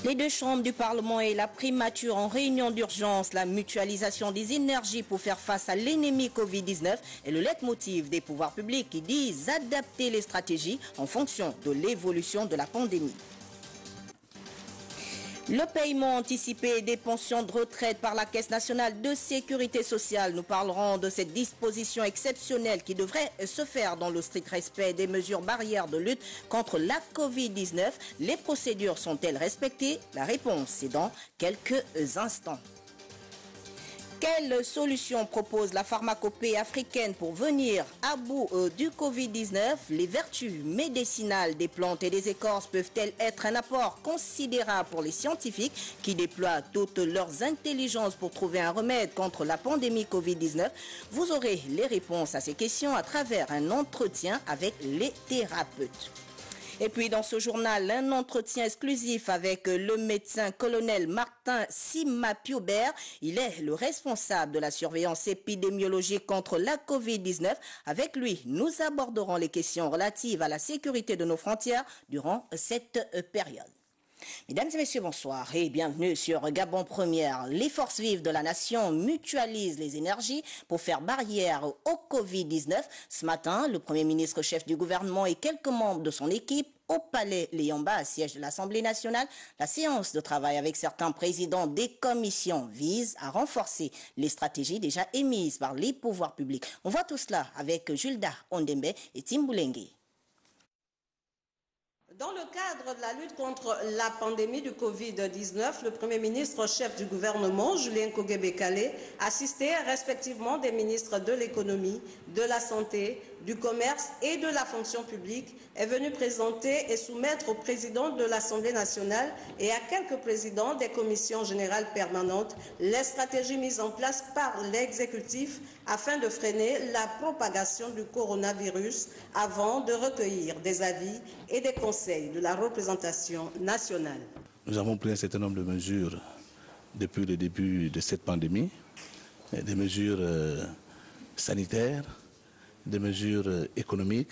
Les deux chambres du Parlement et la primature en réunion d'urgence, la mutualisation des énergies pour faire face à l'ennemi Covid-19 est le leitmotiv des pouvoirs publics qui disent adapter les stratégies en fonction de l'évolution de la pandémie. Le paiement anticipé des pensions de retraite par la Caisse nationale de sécurité sociale. Nous parlerons de cette disposition exceptionnelle qui devrait se faire dans le strict respect des mesures barrières de lutte contre la Covid-19. Les procédures sont-elles respectées? La réponse est dans quelques instants. Quelle solution propose la pharmacopée africaine pour venir à bout du Covid-19? Les vertus médicinales des plantes et des écorces peuvent-elles être un apport considérable pour les scientifiques qui déploient toutes leurs intelligences pour trouver un remède contre la pandémie Covid-19? Vous aurez les réponses à ces questions à travers un entretien avec les thérapeutes. Et puis dans ce journal, un entretien exclusif avec le médecin colonel Martin Simapiobert. Il est le responsable de la surveillance épidémiologique contre la Covid-19. Avec lui, nous aborderons les questions relatives à la sécurité de nos frontières durant cette période. Mesdames et messieurs, bonsoir et bienvenue sur Gabon Première. Les forces vives de la nation mutualisent les énergies pour faire barrière au Covid-19. Ce matin, le Premier ministre chef du gouvernement et quelques membres de son équipe au Palais Léamba, siège de l'Assemblée nationale. La séance de travail avec certains présidents des commissions vise à renforcer les stratégies déjà émises par les pouvoirs publics. On voit tout cela avec Julda Ondembe et Tim Boulengue. Dans le cadre de la lutte contre la pandémie du Covid-19, le Premier ministre chef du gouvernement, Julien Kogué-Bekale, assisté respectivement des ministres de l'économie, de la santé, du commerce et de la fonction publique, est venu présenter et soumettre au président de l'Assemblée nationale et à quelques présidents des commissions générales permanentes les stratégies mises en place par l'exécutif afin de freiner la propagation du coronavirus avant de recueillir des avis et des conseils de la représentation nationale. Nous avons pris un certain nombre de mesures depuis le début de cette pandémie, des mesures sanitaires, des mesures économiques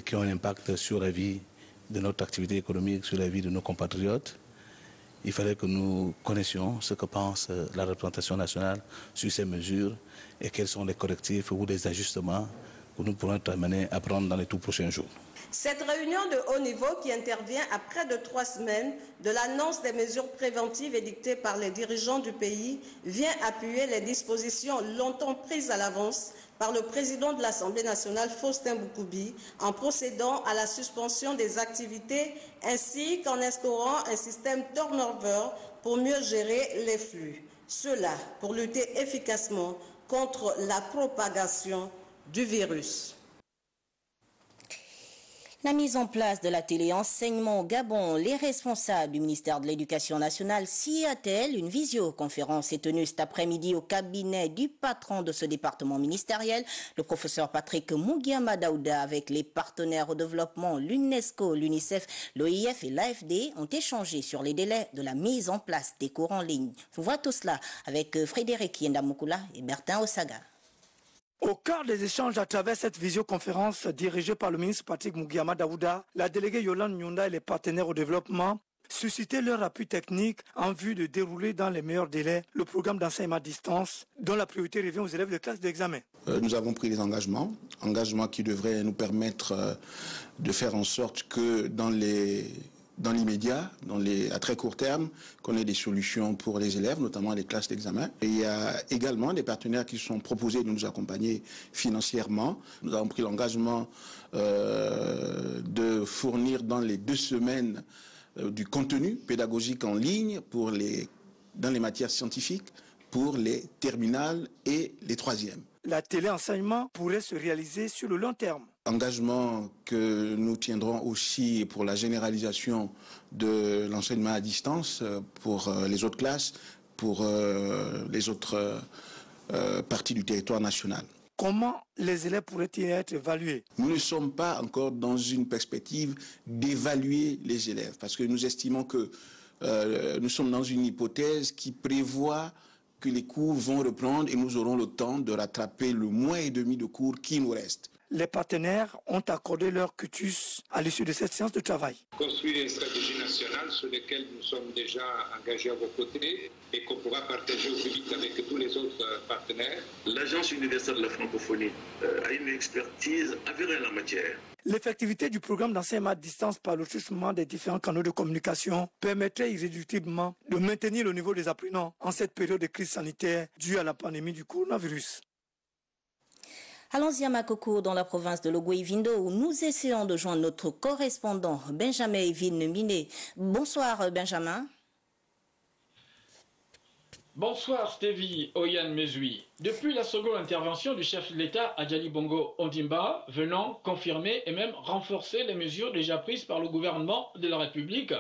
qui ont un impact sur la vie de notre activité économique, sur la vie de nos compatriotes. Il fallait que nous connaissions ce que pense la représentation nationale sur ces mesures et quels sont les correctifs ou les ajustements que nous pourrons être amenés à prendre dans les tout prochains jours. Cette réunion de haut niveau qui intervient à près de 3 semaines de l'annonce des mesures préventives édictées par les dirigeants du pays vient appuyer les dispositions longtemps prises à l'avance par le président de l'Assemblée nationale, Faustin Boukoubi, en procédant à la suspension des activités ainsi qu'en instaurant un système turnover pour mieux gérer les flux. Cela pour lutter efficacement contre la propagation du virus. La mise en place de la téléenseignement au Gabon, les responsables du ministère de l'Éducation nationale s'y attellent. Une visioconférence est tenue cet après-midi au cabinet du patron de ce département ministériel, le professeur Patrick Mougiama Daouda, avec les partenaires au développement, l'UNESCO, l'UNICEF, l'OIF et l'AFD, ont échangé sur les délais de la mise en place des cours en ligne. Vous voyez tout cela avec Frédéric Yendamoukoula et Bertin Osaga. Au cœur des échanges à travers cette visioconférence dirigée par le ministre Patrick Mougiama Daouda, la déléguée Yolande Nyunda et les partenaires au développement suscitaient leur appui technique en vue de dérouler dans les meilleurs délais le programme d'enseignement à distance dont la priorité revient aux élèves de classe d'examen. Nous avons pris des engagements qui devraient nous permettre de faire en sorte que dans l'immédiat, à très court terme, qu'on ait des solutions pour les élèves, notamment les classes d'examen. Et il y a également des partenaires qui sont proposés de nous accompagner financièrement. Nous avons pris l'engagement de fournir dans les 2 semaines du contenu pédagogique en ligne dans les matières scientifiques pour les terminales et les 3e. La téléenseignement pourrait se réaliser sur le long terme. Engagement que nous tiendrons aussi pour la généralisation de l'enseignement à distance pour les autres classes, pour les autres parties du territoire national. Comment les élèves pourraient-ils être évalués? Nous ne sommes pas encore dans une perspective d'évaluer les élèves parce que nous estimons que nous sommes dans une hypothèse qui prévoit que les cours vont reprendre et nous aurons le temps de rattraper le mois et demi de cours qui nous reste. Les partenaires ont accordé leur cutus à l'issue de cette séance de travail. Construire une stratégie nationale sur laquelle nous sommes déjà engagés à vos côtés et qu'on pourra partager au plus vite avec tous les autres partenaires. L'Agence universelle de la francophonie a une expertise avérée en la matière. L'effectivité du programme d'enseignement à distance par le truchement des différents canaux de communication permettrait irréductiblement de maintenir le niveau des apprenants en cette période de crise sanitaire due à la pandémie du coronavirus. Allons-y à Makoko, dans la province de Logoué-Vindo, où nous essayons de joindre notre correspondant Benjamin Evin Miné. Bonsoir Benjamin. Bonsoir Stevie Oyan Mezui. Depuis la seconde intervention du chef de l'État Adjali Bongo Ondimba, venant confirmer et même renforcer les mesures déjà prises par le gouvernement de la République,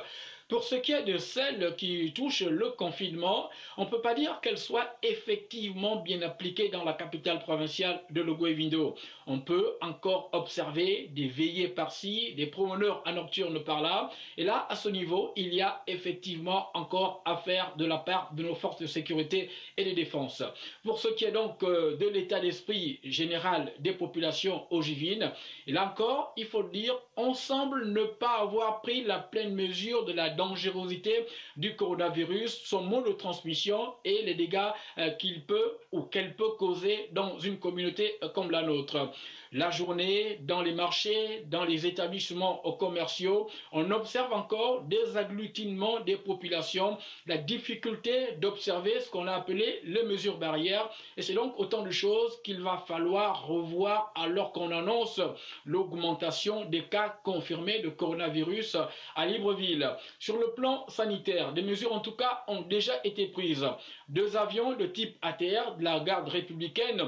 pour ce qui est de celles qui touchent le confinement, on ne peut pas dire qu'elles soient effectivement bien appliquées dans la capitale provinciale de Logoué-Vindo. On peut encore observer des veillées par-ci, des promeneurs à nocturne par-là. Et là, à ce niveau, il y a effectivement encore à faire de la part de nos forces de sécurité et de défense. Pour ce qui est donc de l'état d'esprit général des populations ogivines, et là encore, il faut le dire, on semble ne pas avoir pris la pleine mesure de la dangerosité du coronavirus, son mode de transmission et les dégâts qu'il peut ou qu'elle peut causer dans une communauté comme la nôtre. La journée, dans les marchés, dans les établissements commerciaux, on observe encore des agglutinements des populations, la difficulté d'observer ce qu'on a appelé les mesures barrières. Et c'est donc autant de choses qu'il va falloir revoir alors qu'on annonce l'augmentation des cas confirmés de coronavirus à Libreville. Sur le plan sanitaire, des mesures en tout cas ont déjà été prises. 2 avions de type ATR de la garde républicaine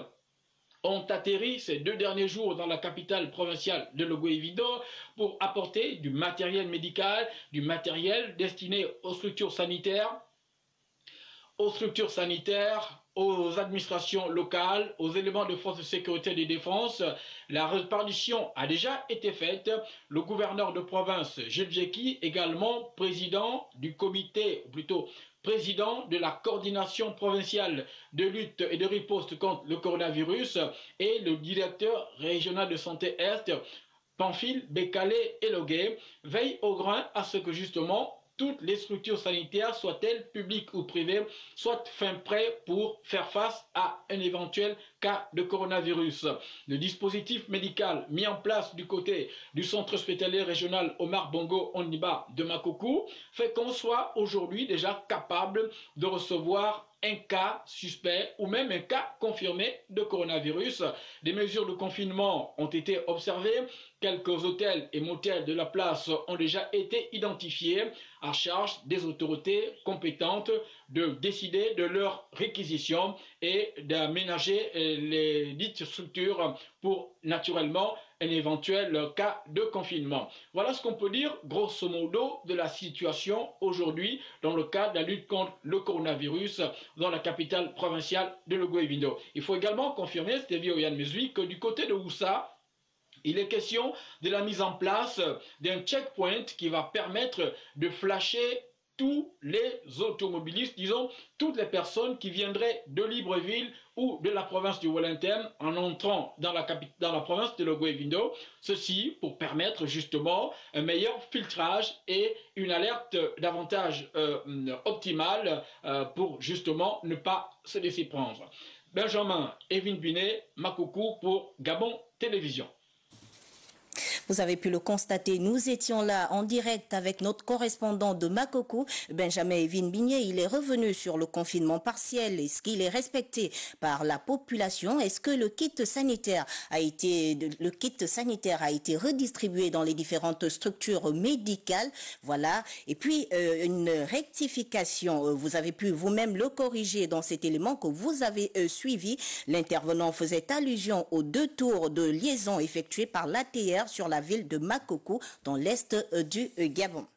ont atterri ces 2 derniers jours dans la capitale provinciale de Logoué-Vindo pour apporter du matériel médical, du matériel destiné aux structures sanitaires, aux administrations locales, aux éléments de forces de sécurité et de défense. La répartition a déjà été faite. Le gouverneur de province, Gilles Djeki, également président du comité, ou plutôt président de la coordination provinciale de lutte et de riposte contre le coronavirus, et le directeur régional de santé Est, Pamphile Bécalé Elogué, veillent au grain à ce que justement toutes les structures sanitaires, soient-elles publiques ou privées, soient fin prêt pour faire face à un éventuel cas de coronavirus. Le dispositif médical mis en place du côté du centre hospitalier régional Omar Bongo Ondimba de Makoko fait qu'on soit aujourd'hui déjà capable de recevoir un cas suspect ou même un cas confirmé de coronavirus. Des mesures de confinement ont été observées. Quelques hôtels et motels de la place ont déjà été identifiés, à charge des autorités compétentes de décider de leur réquisition et d'aménager les dites structures pour naturellement un éventuel cas de confinement. Voilà ce qu'on peut dire grosso modo de la situation aujourd'hui dans le cadre de la lutte contre le coronavirus dans la capitale provinciale de Logoué-Vindo. Il faut également confirmer, Stevie Oyan Mezui, que du côté de Oussa, il est question de la mise en place d'un checkpoint qui va permettre de flasher tous les automobilistes, disons, toutes les personnes qui viendraient de Libreville ou de la province du Wellington en entrant dans la province de Logoué-Vindo. Ceci pour permettre justement un meilleur filtrage et une alerte davantage optimale pour justement ne pas se laisser prendre. Benjamin Evin Binet, Makoko pour Gabon Télévision. Vous avez pu le constater, nous étions là en direct avec notre correspondant de Makoko, Benjamin Evin Bigné. Il est revenu sur le confinement partiel. Est-ce qu'il est respecté par la population? Est-ce que le kit sanitaire a été redistribué dans les différentes structures médicales? Voilà. Et puis, une rectification. Vous avez pu vous-même le corriger dans cet élément que vous avez suivi. L'intervenant faisait allusion aux 2 tours de liaison effectués par l'ATR sur la ville de Makoko dans l'est du Gabon.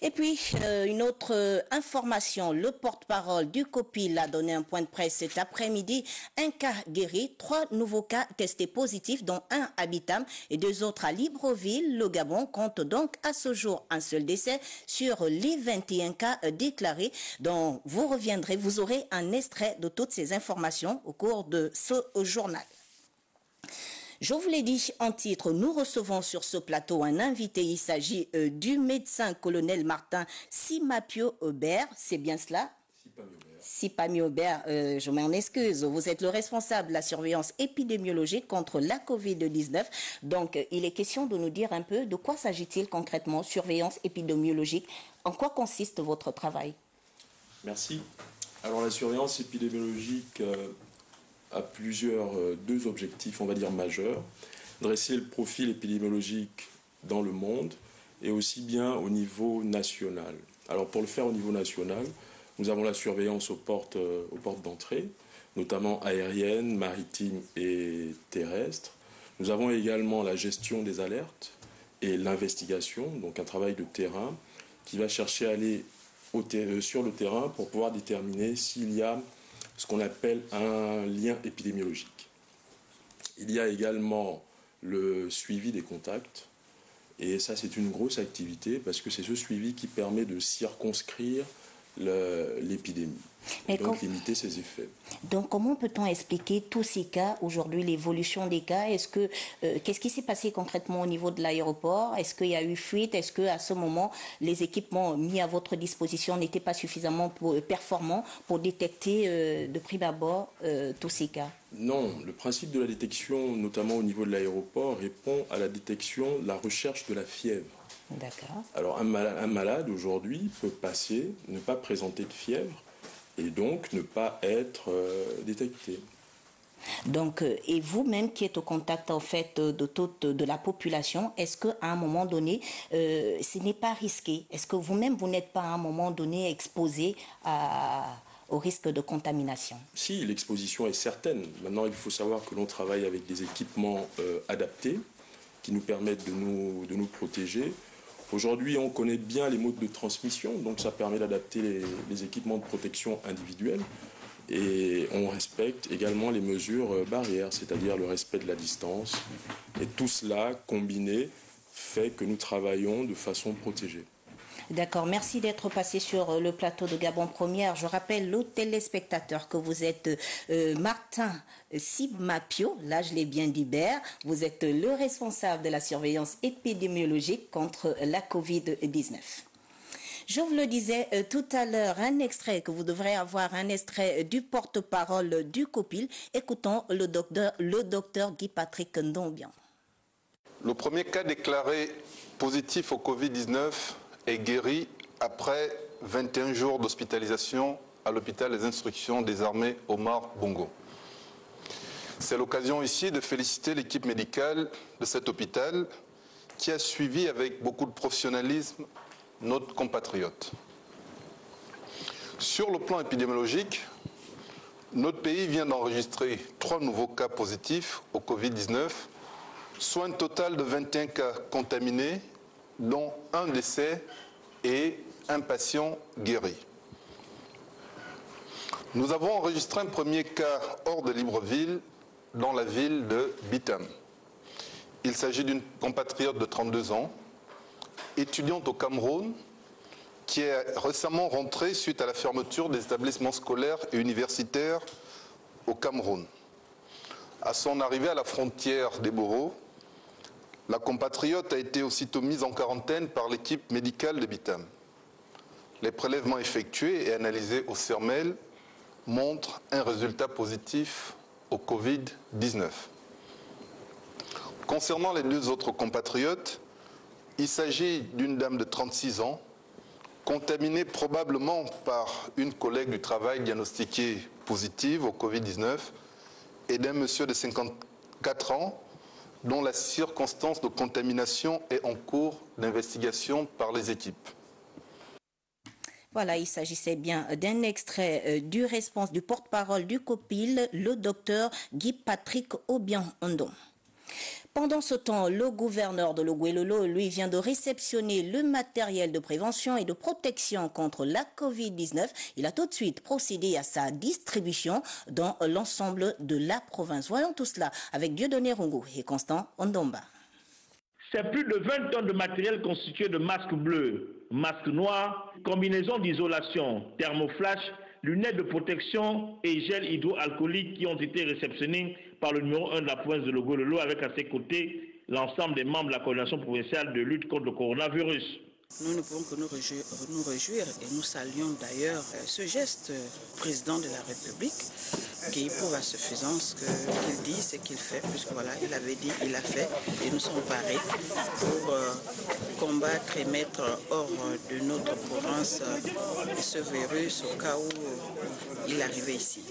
Et puis, une autre information, le porte-parole du COPIL a donné un point de presse cet après-midi. Un cas guéri, 3 nouveaux cas testés positifs, dont 1 à Bitam et 2 autres à Libreville. Le Gabon compte donc à ce jour un seul décès sur les 21 cas déclarés, dont vous aurez un extrait de toutes ces informations au cours de ce journal. Je vous l'ai dit en titre, nous recevons sur ce plateau un invité. Il s'agit du médecin colonel Martin Simapio-Aubert. C'est bien cela? Sipami-Aubert, je m'en excuse. Vous êtes le responsable de la surveillance épidémiologique contre la Covid-19. Donc, il est question de nous dire un peu de quoi s'agit-il concrètement, surveillance épidémiologique. En quoi consiste votre travail? Merci. Alors, la surveillance épidémiologique a deux objectifs, on va dire, majeurs. Dresser le profil épidémiologique dans le monde et aussi bien au niveau national. Alors, pour le faire au niveau national, nous avons la surveillance aux portes d'entrée, notamment aériennes, maritimes et terrestres. Nous avons également la gestion des alertes et l'investigation, donc un travail de terrain qui va chercher à aller sur le terrain pour pouvoir déterminer s'il y a ce qu'on appelle un lien épidémiologique. Il y a également le suivi des contacts, et ça c'est une grosse activité parce que c'est ce suivi qui permet de circonscrire l'épidémie, donc limiter ses effets. Donc comment peut-on expliquer tous ces cas aujourd'hui, l'évolution des cas? Qu'est-ce qui s'est passé concrètement au niveau de l'aéroport? Est-ce qu'il y a eu fuite? Est-ce qu'à ce moment, les équipements mis à votre disposition n'étaient pas suffisamment performants pour détecter de prime abord tous ces cas? Non, le principe de la détection, notamment au niveau de l'aéroport, répond à la détection, la recherche de la fièvre. D'accord. Alors un malade aujourd'hui peut passer, ne pas présenter de fièvre et donc ne pas être détecté. Donc, et vous-même qui êtes au contact en fait de la population, est-ce qu'à un moment donné, ce n'est pas risqué? Est-ce que vous-même, vous n'êtes pas à un moment donné exposé au risque de contamination? Si, l'exposition est certaine. Maintenant, il faut savoir que l'on travaille avec des équipements adaptés qui nous permettent de nous protéger. Aujourd'hui, on connaît bien les modes de transmission, donc ça permet d'adapter les équipements de protection individuels. Et on respecte également les mesures barrières, c'est-à-dire le respect de la distance. Et tout cela combiné fait que nous travaillons de façon protégée. D'accord, merci d'être passé sur le plateau de Gabon Première. Je rappelle aux téléspectateurs que vous êtes Martin Simapio, là je l'ai bien dit, vous êtes le responsable de la surveillance épidémiologique contre la Covid-19. Je vous le disais tout à l'heure, un extrait que vous devrez avoir, un extrait du porte-parole du COPIL. Écoutons le docteur Guy-Patrick Ndombian. Le premier cas déclaré positif au Covid-19 est guéri après 21 jours d'hospitalisation à l'hôpital des instructions des armées Omar Bongo. C'est l'occasion ici de féliciter l'équipe médicale de cet hôpital qui a suivi avec beaucoup de professionnalisme notre compatriote. Sur le plan épidémiologique, notre pays vient d'enregistrer 3 nouveaux cas positifs au Covid-19, soit un total de 21 cas contaminés, dont un décès et un patient guéri. Nous avons enregistré un premier cas hors de Libreville, dans la ville de Bitam. Il s'agit d'une compatriote de 32 ans, étudiante au Cameroun, qui est récemment rentrée suite à la fermeture des établissements scolaires et universitaires au Cameroun. À son arrivée à la frontière des Boros, la compatriote a été aussitôt mise en quarantaine par l'équipe médicale de Bitam. Les prélèvements effectués et analysés au CERMEL montrent un résultat positif au Covid-19. Concernant les 2 autres compatriotes, il s'agit d'une dame de 36 ans, contaminée probablement par une collègue du travail diagnostiquée positive au Covid-19 et d'un monsieur de 54 ans dont la circonstance de contamination est en cours d'investigation par les équipes. Voilà, il s'agissait bien d'un extrait du porte-parole du COPIL, le docteur Guy-Patrick Obiang-Ondon. Pendant ce temps, le gouverneur de l'Oguelolo, lui, vient de réceptionner le matériel de prévention et de protection contre la Covid-19. Il a tout de suite procédé à sa distribution dans l'ensemble de la province. Voyons tout cela avec Dieudonné Rungu et Constant Ondomba. C'est plus de 20 tonnes de matériel constitué de masques bleus, masques noirs, combinaisons d'isolation, thermoflash, lunettes de protection et gel hydroalcoolique qui ont été réceptionnés par le numéro 1 de la province de Logololo avec à ses côtés l'ensemble des membres de la coordination provinciale de lutte contre le coronavirus. Nous ne pouvons que nous réjouir et nous saluons d'ailleurs ce geste du président de la République qui prouve à suffisance qu'il dit ce qu'il fait, puisque voilà, il avait dit, il a fait, et nous sommes parés pour combattre et mettre hors de notre province ce virus au cas où il arrivait ici.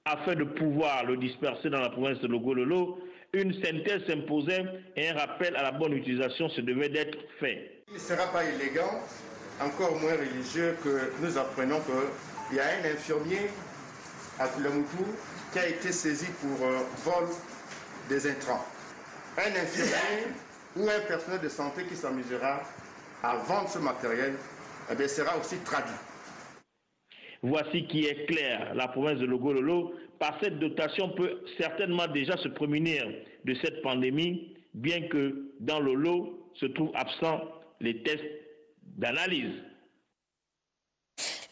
Afin de pouvoir le disperser dans la province de Logololo, une synthèse s'imposait et un rappel à la bonne utilisation se devait d'être fait. Il ne sera pas élégant, encore moins religieux, que nous apprenons qu'il y a un infirmier à Kulamoutou qui a été saisi pour vol des intrants. Un infirmier ou un personnel de santé qui s'amusera à vendre ce matériel sera aussi traduit. Voici qui est clair. La province de Logololo, par cette dotation, peut certainement déjà se prémunir de cette pandémie, bien que dans le lot se trouvent absents les tests d'analyse.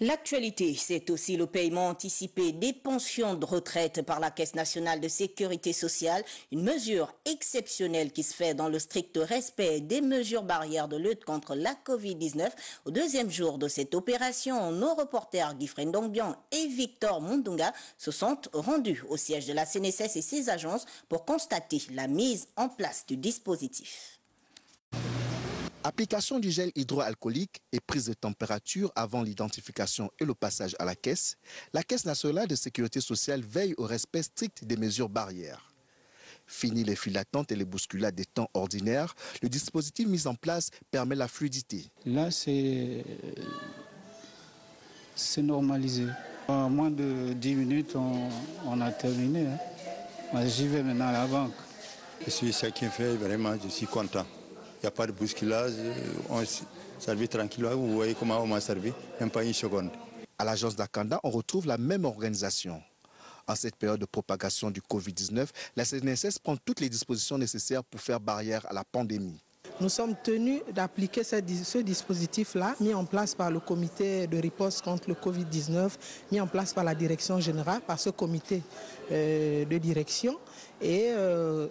L'actualité, c'est aussi le paiement anticipé des pensions de retraite par la Caisse nationale de sécurité sociale, une mesure exceptionnelle qui se fait dans le strict respect des mesures barrières de lutte contre la Covid-19. Au deuxième jour de cette opération, nos reporters Guy Frendongbian et Victor Mundunga se sont rendus au siège de la CNSS et ses agences pour constater la mise en place du dispositif. Application du gel hydroalcoolique et prise de température avant l'identification et le passage à la Caisse nationale de sécurité sociale veille au respect strict des mesures barrières. Fini les files d'attente et les bousculades des temps ordinaires, le dispositif mis en place permet la fluidité. Là, c'est normalisé. En moins de 10 minutes, on a terminé. J'y vais maintenant à la banque. Je suis satisfait, vraiment, je suis content. Il n'y a pas de bousculage, on servi tranquille. Vous voyez comment on m'a servi, même pas une seconde. À l'agence d'Akanda, on retrouve la même organisation. En cette période de propagation du Covid-19, la CNSS prend toutes les dispositions nécessaires pour faire barrière à la pandémie. Nous sommes tenus d'appliquer ce dispositif-là, mis en place par le comité de riposte contre le Covid-19, mis en place par la direction générale, par ce comité de direction. Et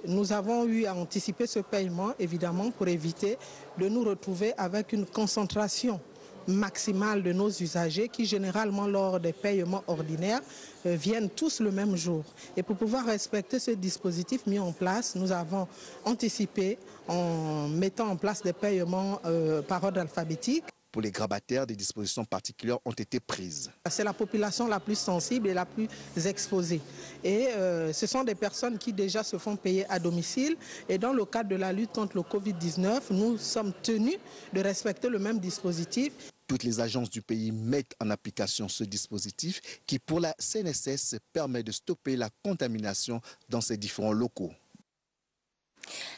nous avons eu à anticiper ce paiement, évidemment, pour éviter de nous retrouver avec une concentration maximale de nos usagers qui, généralement, lors des paiements ordinaires, viennent tous le même jour. Et pour pouvoir respecter ce dispositif mis en place, nous avons anticipé en mettant en place des paiements par ordre alphabétique. Pour les grabataires, des dispositions particulières ont été prises. C'est la population la plus sensible et la plus exposée. Et ce sont des personnes qui déjà se font payer à domicile. Et dans le cadre de la lutte contre le Covid-19, nous sommes tenus de respecter le même dispositif. Toutes les agences du pays mettent en application ce dispositif qui, pour la CNSS, permet de stopper la contamination dans ces différents locaux.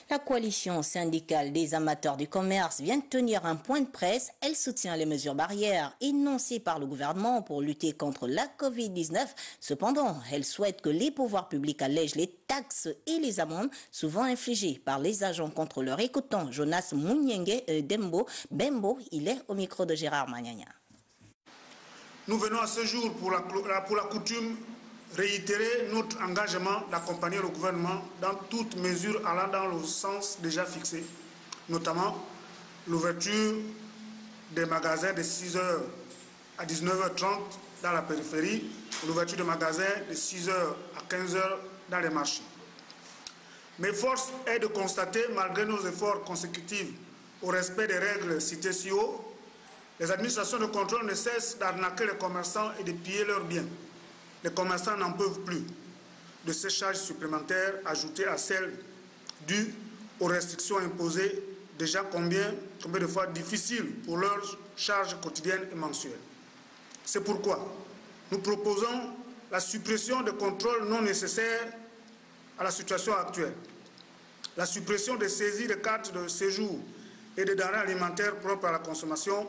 La coalition syndicale des amateurs du commerce vient de tenir un point de presse. Elle soutient les mesures barrières énoncées par le gouvernement pour lutter contre la Covid-19. Cependant, elle souhaite que les pouvoirs publics allègent les taxes et les amendes souvent infligées par les agents contrôleurs. Écoutons Jonas Mounyenge Bembo, il est au micro de Gérard Magnagna. Nous venons à ce jour pour la coutume réitérer notre engagement d'accompagner le gouvernement dans toute mesure allant dans le sens déjà fixé, notamment l'ouverture des magasins de 6h à 19h30 dans la périphérie, l'ouverture des magasins de 6h à 15h dans les marchés. Mais force est de constater, malgré nos efforts consécutifs au respect des règles citées si haut, les administrations de contrôle ne cessent d'arnaquer les commerçants et de piller leurs biens. Les commerçants n'en peuvent plus de ces charges supplémentaires ajoutées à celles dues aux restrictions imposées, déjà combien de fois difficiles pour leurs charges quotidiennes et mensuelles. C'est pourquoi nous proposons la suppression des contrôles non nécessaires à la situation actuelle, la suppression des saisies de cartes de séjour et des denrées alimentaires propres à la consommation,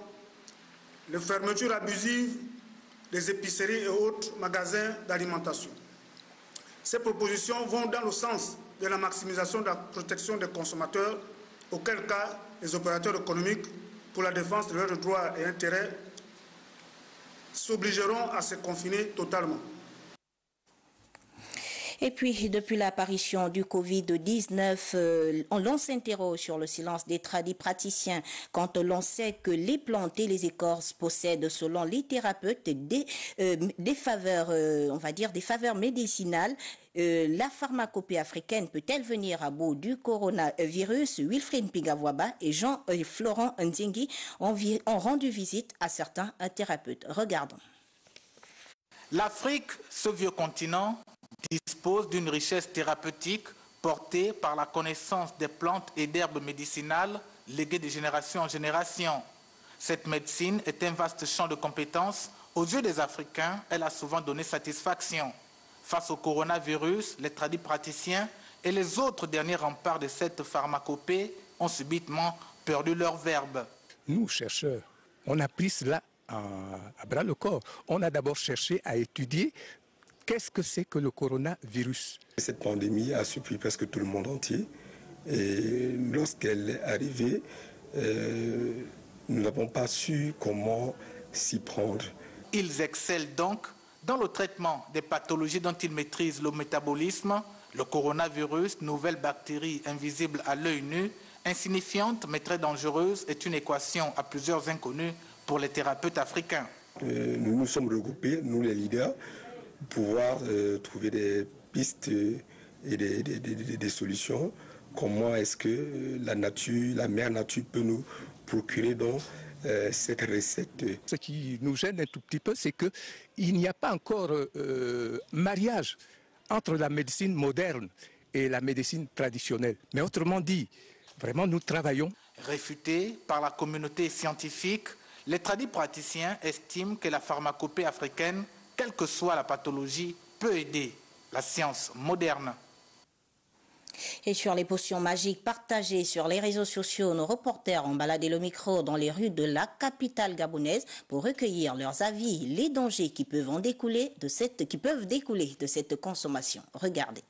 les fermetures abusives des épiceries et autres magasins d'alimentation. Ces propositions vont dans le sens de la maximisation de la protection des consommateurs, auquel cas les opérateurs économiques, pour la défense de leurs droits et intérêts, s'obligeront à se confiner totalement. Et puis, depuis l'apparition du Covid-19, on s'interroge sur le silence des tradipraticiens quand l'on sait que les plantes et les écorces possèdent, selon les thérapeutes, des faveurs, on va dire des faveurs médicinales. La pharmacopée africaine peut-elle venir à bout du coronavirus? Wilfried Pigavouaba et Jean-Florent Ndingui ont rendu visite à certains thérapeutes. Regardons. L'Afrique, ce vieux continent, dispose d'une richesse thérapeutique portée par la connaissance des plantes et d'herbes médicinales léguées de génération en génération. Cette médecine est un vaste champ de compétences. Aux yeux des Africains, elle a souvent donné satisfaction. Face au coronavirus, les tradipraticiens et les autres derniers remparts de cette pharmacopée ont subitement perdu leur verbe. Nous, chercheurs, on a pris cela à bras le corps. On a d'abord cherché à étudier qu'est-ce que c'est que le coronavirus. Cette pandémie a surpris presque tout le monde entier. Et lorsqu'elle est arrivée, nous n'avons pas su comment s'y prendre. Ils excellent donc dans le traitement des pathologies dont ils maîtrisent le métabolisme. Le coronavirus, nouvelle bactérie invisible à l'œil nu, insignifiante mais très dangereuse, est une équation à plusieurs inconnus pour les thérapeutes africains. Nous nous sommes regroupés, nous les leaders, pour pouvoir trouver des pistes et des solutions. Comment est-ce que la nature, la mère nature peut nous procurer donc cette recette. Ce qui nous gêne un tout petit peu, c'est qu'il n'y a pas encore mariage entre la médecine moderne et la médecine traditionnelle. Mais autrement dit, vraiment nous travaillons. Réfutés par la communauté scientifique, les tradipraticiens estiment que la pharmacopée africaine, quelle que soit la pathologie, peut aider la science moderne. Et sur les potions magiques partagées sur les réseaux sociaux, nos reporters ont baladé le micro dans les rues de la capitale gabonaise pour recueillir leurs avis, les dangers qui peuvent découler de cette consommation. Regardez.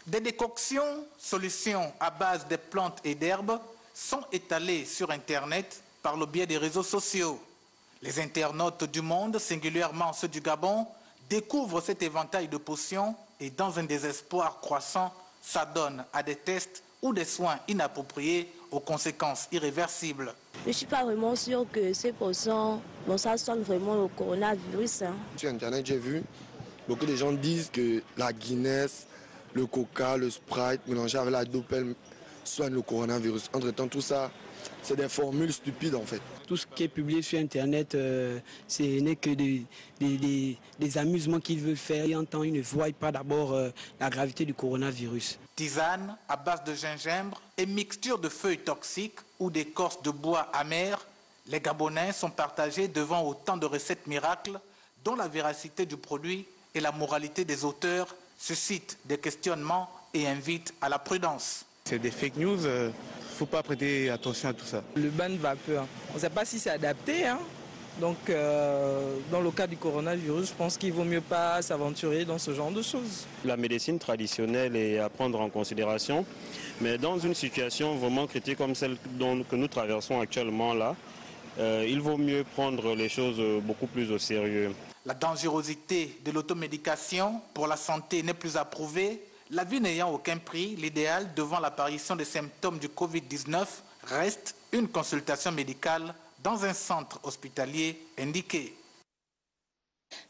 Des décoctions, solutions à base de plantes et d'herbes sont étalées sur Internet par le biais des réseaux sociaux. Les internautes du monde, singulièrement ceux du Gabon, découvrent cet éventail de potions et dans un désespoir croissant, s'adonnent à des tests ou des soins inappropriés aux conséquences irréversibles. Je ne suis pas vraiment sûr que ces potions, ça sonne vraiment le coronavirus. Sur Internet, j'ai vu, beaucoup de gens disent que la Guinness, le Coca, le Sprite mélangé avec la Dopel soignent le coronavirus. Entre-temps, tout ça, c'est des formules stupides en fait. Tout ce qui est publié sur Internet, ce n'est que des amusements qu'ils veulent faire. Et en temps, ils ne voient pas d'abord la gravité du coronavirus. Tisane à base de gingembre et mixture de feuilles toxiques ou d'écorce de bois amère, les Gabonais sont partagés devant autant de recettes miracles dont la véracité du produit et la moralité des auteurs suscitent des questionnements et invitent à la prudence. C'est des fake news. Il ne faut pas prêter attention à tout ça. Le bain de vapeur, on ne sait pas si c'est adapté. Donc, dans le cas du coronavirus, je pense qu'il ne vaut mieux pas s'aventurer dans ce genre de choses. La médecine traditionnelle est à prendre en considération, mais dans une situation vraiment critique comme celle que nous traversons actuellement là, il vaut mieux prendre les choses beaucoup plus au sérieux. La dangerosité de l'automédication pour la santé n'est plus approuvée. La vie n'ayant aucun prix, l'idéal devant l'apparition des symptômes du Covid-19 reste une consultation médicale dans un centre hospitalier indiqué.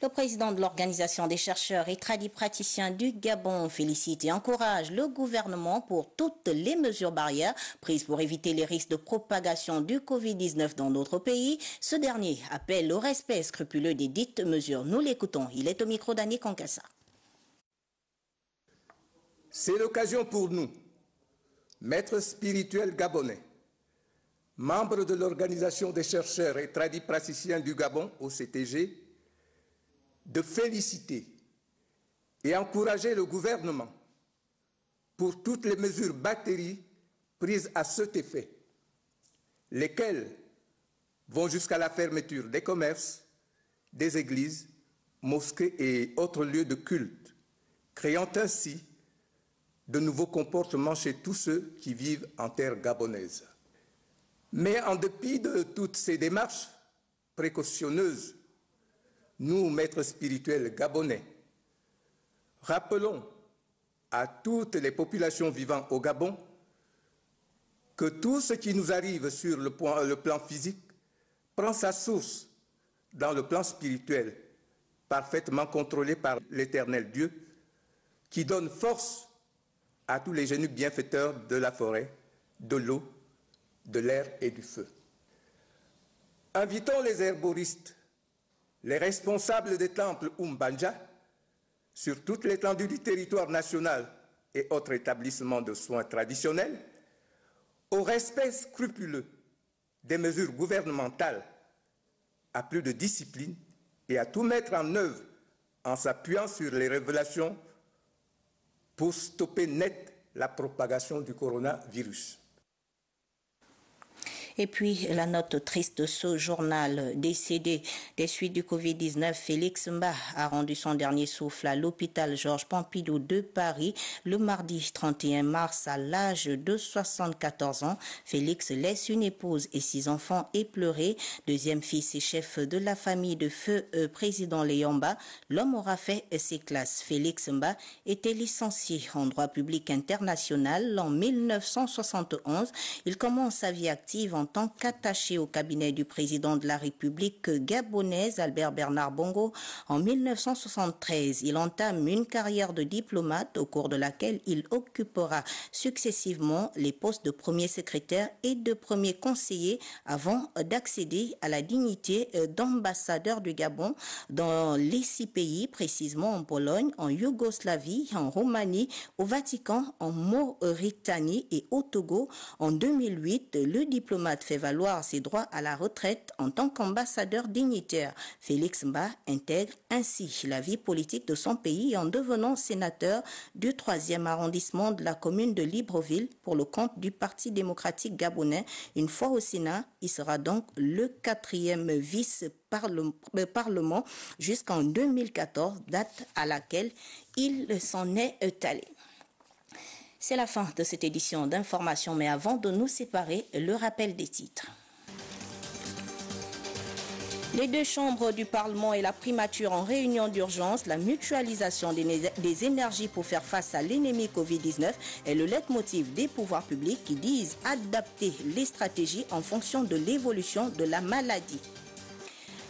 Le président de l'Organisation des chercheurs et tradipraticiens du Gabon félicite et encourage le gouvernement pour toutes les mesures barrières prises pour éviter les risques de propagation du Covid-19 dans notre pays. Ce dernier appelle au respect scrupuleux des dites mesures. Nous l'écoutons. Il est au micro d'Annie Kankassa. C'est l'occasion pour nous, maîtres spirituels gabonais, membres de l'Organisation des chercheurs et tradipraticiens du Gabon, OCTG, de féliciter et encourager le gouvernement pour toutes les mesures batteries prises à cet effet, lesquelles vont jusqu'à la fermeture des commerces, des églises, mosquées et autres lieux de culte, créant ainsi de nouveaux comportements chez tous ceux qui vivent en terre gabonaise. Mais en dépit de toutes ces démarches précautionneuses, nous, maîtres spirituels gabonais, rappelons à toutes les populations vivant au Gabon que tout ce qui nous arrive sur le plan physique prend sa source dans le plan spirituel, parfaitement contrôlé par l'Éternel Dieu, qui donne force à tous les génies bienfaiteurs de la forêt, de l'eau, de l'air et du feu. Invitons les herboristes, les responsables des temples Umbanja, sur toute l'étendue du territoire national et autres établissements de soins traditionnels, au respect scrupuleux des mesures gouvernementales, à plus de discipline et à tout mettre en œuvre en s'appuyant sur les révélations pour stopper net la propagation du coronavirus. Et puis, la note triste de ce journal, décédé des suites du Covid-19, Félix Mba a rendu son dernier souffle à l'hôpital Georges Pompidou de Paris le mardi 31 mars à l'âge de 74 ans. Félix laisse une épouse et 6 enfants éplorés. Deuxième fils et chef de la famille de feu président Léon Mba, l'homme aura fait ses classes. Félix Mba était licencié en droit public international en 1971. Il commence sa vie active en tant qu'attaché au cabinet du président de la République gabonaise, Albert Bernard Bongo. En 1973, il entame une carrière de diplomate au cours de laquelle il occupera successivement les postes de premier secrétaire et de premier conseiller avant d'accéder à la dignité d'ambassadeur du Gabon dans les 6 pays, précisément en Pologne, en Yougoslavie, en Roumanie, au Vatican, en Mauritanie et au Togo. En 2008, le diplomate fait valoir ses droits à la retraite en tant qu'ambassadeur dignitaire. Félix Mba intègre ainsi la vie politique de son pays en devenant sénateur du 3e arrondissement de la commune de Libreville pour le compte du Parti démocratique gabonais. Une fois au Sénat, il sera donc le 4e vice-parlement jusqu'en 2014, date à laquelle il s'en est allé. C'est la fin de cette édition d'information, mais avant de nous séparer, le rappel des titres. Les 2 chambres du Parlement et la primature en réunion d'urgence, la mutualisation des énergies pour faire face à l'ennemi Covid-19 est le leitmotiv des pouvoirs publics qui disent adapter les stratégies en fonction de l'évolution de la maladie.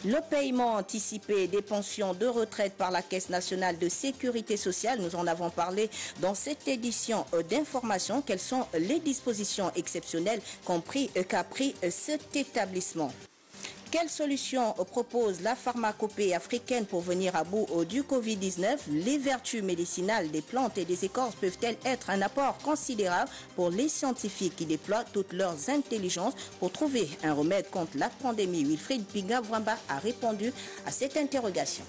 Le paiement anticipé des pensions de retraite par la Caisse nationale de sécurité sociale, nous en avons parlé dans cette édition d'information. Quelles sont les dispositions exceptionnelles qu'a pris cet établissement? Quelle solution propose la pharmacopée africaine pour venir à bout du Covid-19? Les vertus médicinales des plantes et des écorces peuvent-elles être un apport considérable pour les scientifiques qui déploient toutes leurs intelligences pour trouver un remède contre la pandémie? Wilfried Bingavwamba a répondu à cette interrogation.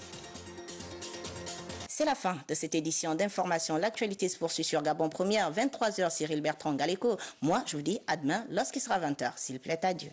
C'est la fin de cette édition d'information. L'actualité se poursuit sur Gabon Première, 23h, Cyril Bertrand Galeko. Moi, je vous dis à demain lorsqu'il sera 20h. S'il plaît à Dieu.